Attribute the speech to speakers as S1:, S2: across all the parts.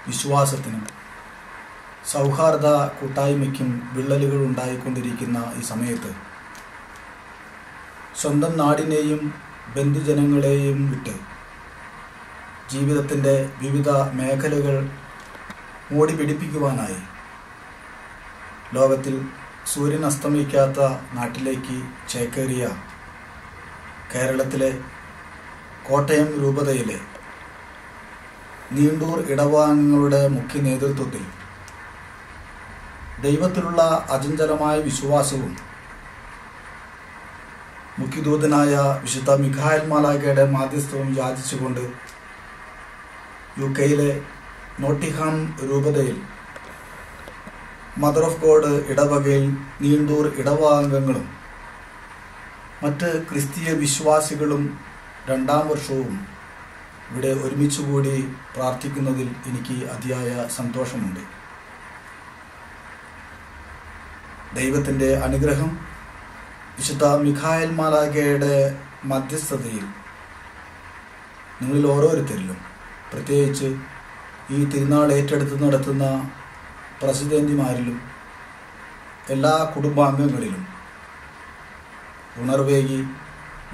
S1: വിശ്വാസത്തിനും സൗഹാർദ്ദ കൂട്ടായ്മയ്ക്കും വിള്ളലുകൾ ഉണ്ടായിക്കൊണ്ടിരിക്കുന്ന ഈ സമയത്ത് സ്വന്തം നാടിനെയും ബന്ധുജനങ്ങളെയും വിട്ട് ജീവിതത്തിൻ്റെ വിവിധ മേഖലകൾ മോടി പിടിപ്പിക്കുവാനായി ലോകത്തിൽ സൂര്യൻ അസ്തമിക്കാത്ത നാട്ടിലേക്ക് ചേക്കേറിയ കേരളത്തിലെ കോട്ടയം രൂപതയിലെ നീണ്ടൂർ ഇടവകങ്ങളുടെ മുഖ്യ നേതൃത്വത്തിൽ ദൈവത്തിലുള്ള അചഞ്ചലമായ വിശ്വാസവും മുഖ്യദൂതനായ വിശുദ്ധ മിഖായേൽ മാലാഖയുടെ മാധ്യസ്ഥവും യാചിച്ചുകൊണ്ട് UK നോട്ടിഹാം രൂപതയിൽ മദർ ഓഫ് ഗോഡ് ഇടവകയിൽ നീണ്ടൂർ ഇടവകാംഗങ്ങളും മറ്റ് ക്രിസ്തീയ വിശ്വാസികളും 2ാം വർഷവും ഇവിടെ ഒരുമിച്ചുകൂടി പ്രാർത്ഥിക്കുന്നതിൽ എനിക്ക് അതിയായ സന്തോഷമുണ്ട്. ദൈവത്തിൻ്റെ അനുഗ്രഹം വിശുദ്ധ മിഖായേൽ മാലാഖയുടെ മധ്യസ്ഥതയിൽ നിങ്ങളിൽ ഓരോരുത്തരിലും, പ്രത്യേകിച്ച് ഈ തിരുനാൾ ഏറ്റെടുത്ത് നടത്തുന്ന പ്രസിഡന്റുമാരിലും എല്ലാ കുടുംബാംഗങ്ങളിലും ഉണർവേകി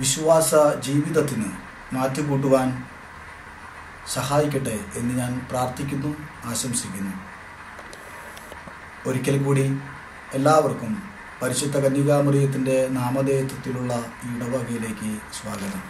S1: വിശ്വാസ ജീവിതത്തിന് മാറ്റുകൂട്ടുവാൻ സഹായിക്കട്ടെ എന്ന് ഞാൻ പ്രാർത്ഥിക്കുന്നു, ആശംസിക്കുന്നു. ഒരിക്കൽ കൂടി എല്ലാവർക്കും പരിശുദ്ധ കന്യകാമറിയത്തിൻ്റെ നാമധേയത്വത്തിലുള്ള ഈ ഇടവകയിലേക്ക് സ്വാഗതം.